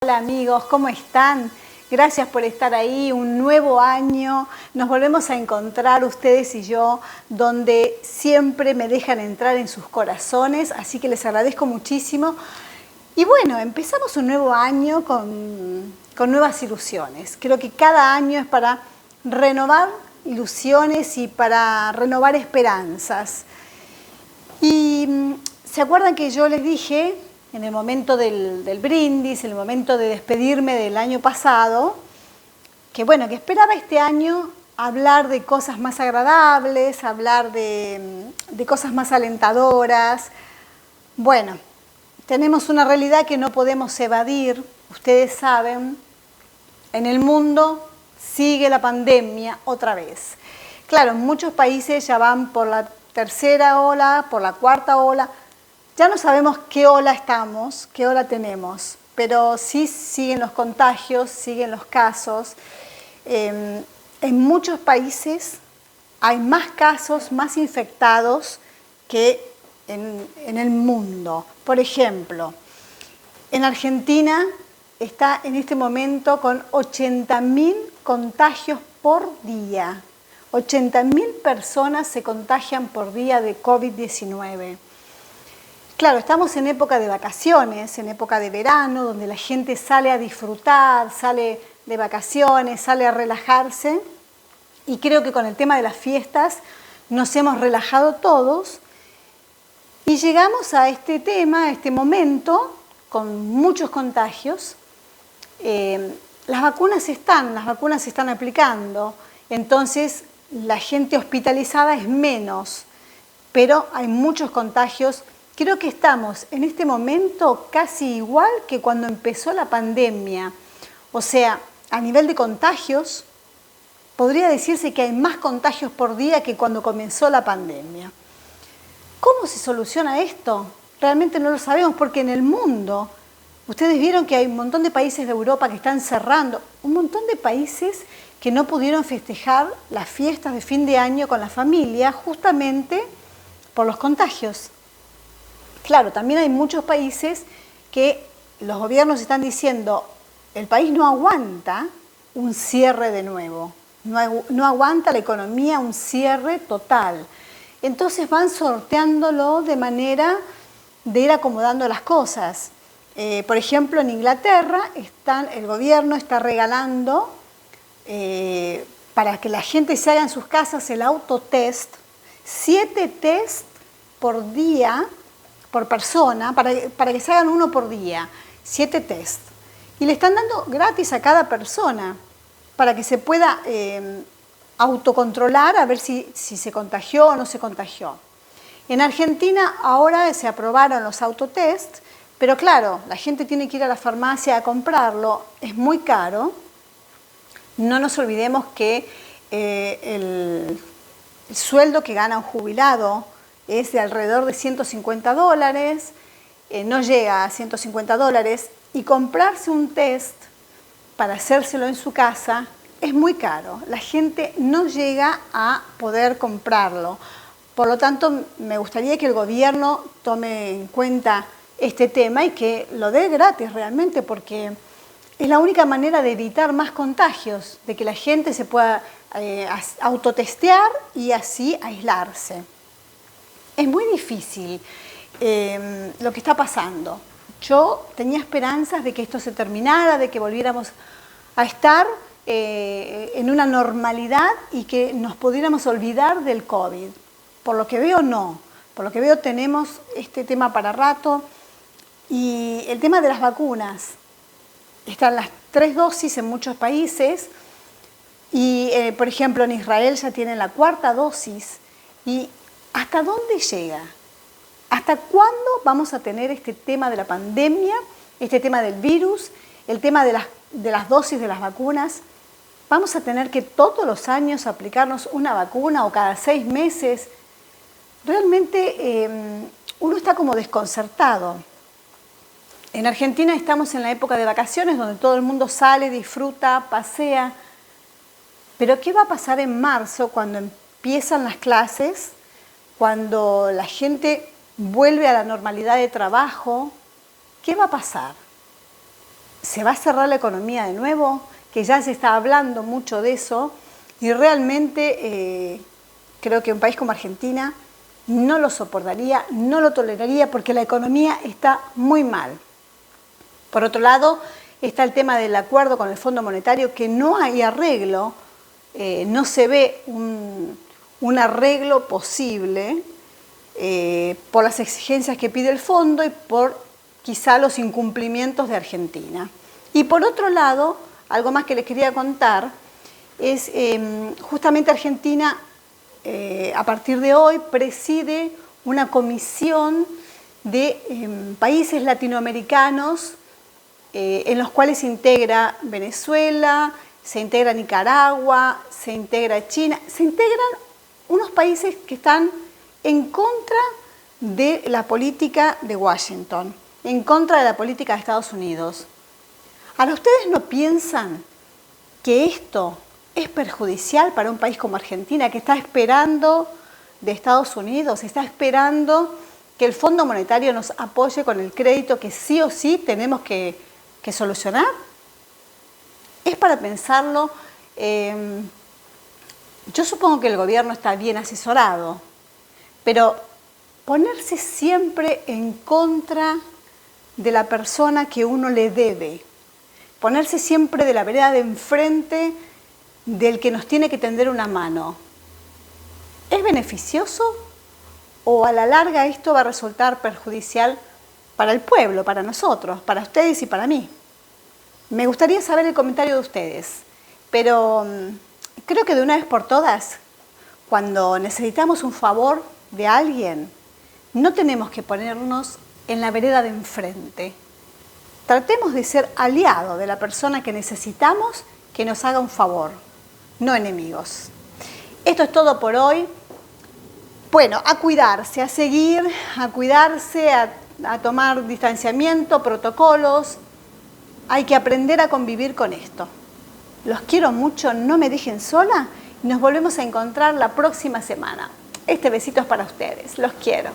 Hola amigos, ¿cómo están? Gracias por estar ahí, un nuevo año. Nos volvemos a encontrar ustedes y yo, donde siempre me dejan entrar en sus corazones, así que les agradezco muchísimo. Y bueno, empezamos un nuevo año con nuevas ilusiones. Creo que cada año es para renovar ilusiones y para renovar esperanzas. Y ¿se acuerdan que yo les dije en el momento del brindis, en el momento de despedirme del año pasado, que bueno, que esperaba este año hablar de cosas más agradables, hablar de cosas más alentadoras? Bueno, tenemos una realidad que no podemos evadir. Ustedes saben, en el mundo sigue la pandemia otra vez. Claro, en muchos países ya van por la tercera ola, por la cuarta ola. Ya no sabemos qué ola estamos, qué ola tenemos, pero sí siguen los contagios, siguen los casos. En muchos países hay más casos, más infectados que en el mundo. Por ejemplo, en Argentina está en este momento con 80.000 contagios por día. 80.000 personas se contagian por día de COVID-19. Claro, estamos en época de vacaciones, en época de verano, donde la gente sale a disfrutar, sale de vacaciones, sale a relajarse. Y creo que con el tema de las fiestas nos hemos relajado todos. Y llegamos a este tema, a este momento, con muchos contagios. Las vacunas se están aplicando. Entonces, la gente hospitalizada es menos, pero hay muchos contagios. Creo que estamos en este momento casi igual que cuando empezó la pandemia. O sea, a nivel de contagios, podría decirse que hay más contagios por día que cuando comenzó la pandemia. ¿Cómo se soluciona esto? Realmente no lo sabemos, porque en el mundo, ustedes vieron que hay un montón de países de Europa que están cerrando, un montón de países que no pudieron festejar las fiestas de fin de año con la familia justamente por los contagios. Claro, también hay muchos países que los gobiernos están diciendo, el país no aguanta un cierre de nuevo, no aguanta la economía un cierre total. Entonces van sorteándolo de manera de ir acomodando las cosas. Por ejemplo, en Inglaterra el gobierno está regalando para que la gente se haga en sus casas el autotest, 7 test por día, por persona, para que se hagan uno por día, 7 test. Y le están dando gratis a cada persona para que se pueda autocontrolar a ver si se contagió o no se contagió. En Argentina ahora se aprobaron los autotest, pero claro, la gente tiene que ir a la farmacia a comprarlo, es muy caro. No nos olvidemos que el sueldo que gana un jubilado es de alrededor de $150, no llega a $150, y comprarse un test para hacérselo en su casa es muy caro. La gente no llega a poder comprarlo. Por lo tanto, me gustaría que el gobierno tome en cuenta este tema y que lo dé gratis realmente, porque es la única manera de evitar más contagios, de que la gente se pueda autotestear y así aislarse. Es muy difícil lo que está pasando. Yo tenía esperanzas de que esto se terminara, de que volviéramos a estar en una normalidad y que nos pudiéramos olvidar del COVID. Por lo que veo, no. Por lo que veo, tenemos este tema para rato. Y el tema de las vacunas. Están las 3 dosis en muchos países y, por ejemplo, en Israel ya tienen la 4ª dosis. ¿Y hasta dónde llega? ¿Hasta cuándo vamos a tener este tema de la pandemia, este tema del virus, el tema de las dosis de las vacunas? ¿Vamos a tener que todos los años aplicarnos una vacuna o cada 6 meses? Realmente uno está como desconcertado. En Argentina estamos en la época de vacaciones donde todo el mundo sale, disfruta, pasea. Pero ¿qué va a pasar en marzo cuando empiezan las clases, cuando la gente vuelve a la normalidad de trabajo? ¿Qué va a pasar? ¿Se va a cerrar la economía de nuevo? Que ya se está hablando mucho de eso y realmente creo que un país como Argentina no lo soportaría, no lo toleraría porque la economía está muy mal. Por otro lado, está el tema del acuerdo con el Fondo Monetario, que no hay arreglo, no se ve un arreglo posible por las exigencias que pide el fondo y por quizá los incumplimientos de Argentina. Y por otro lado, algo más que les quería contar, es justamente Argentina a partir de hoy preside una comisión de países latinoamericanos en los cuales se integra Venezuela, se integra Nicaragua, se integra China, se integran unos países que están en contra de la política de Washington, en contra de la política de Estados Unidos. ¿Ahora ustedes no piensan que esto es perjudicial para un país como Argentina, que está esperando de Estados Unidos, está esperando que el Fondo Monetario nos apoye con el crédito que sí o sí tenemos que solucionar? Es para pensarlo. Yo supongo que el gobierno está bien asesorado, pero ponerse siempre en contra de la persona que uno le debe, ponerse siempre de la vereda de enfrente del que nos tiene que tender una mano, ¿es beneficioso o a la larga esto va a resultar perjudicial para el pueblo, para nosotros, para ustedes y para mí? Me gustaría saber el comentario de ustedes, pero creo que de una vez por todas, cuando necesitamos un favor de alguien, no tenemos que ponernos en la vereda de enfrente. Tratemos de ser aliados de la persona que necesitamos que nos haga un favor, no enemigos. Esto es todo por hoy. Bueno, a cuidarse, a seguir, a cuidarse, a tomar distanciamiento, protocolos. Hay que aprender a convivir con esto. Los quiero mucho, no me dejen sola y nos volvemos a encontrar la próxima semana. Este besito es para ustedes, los quiero.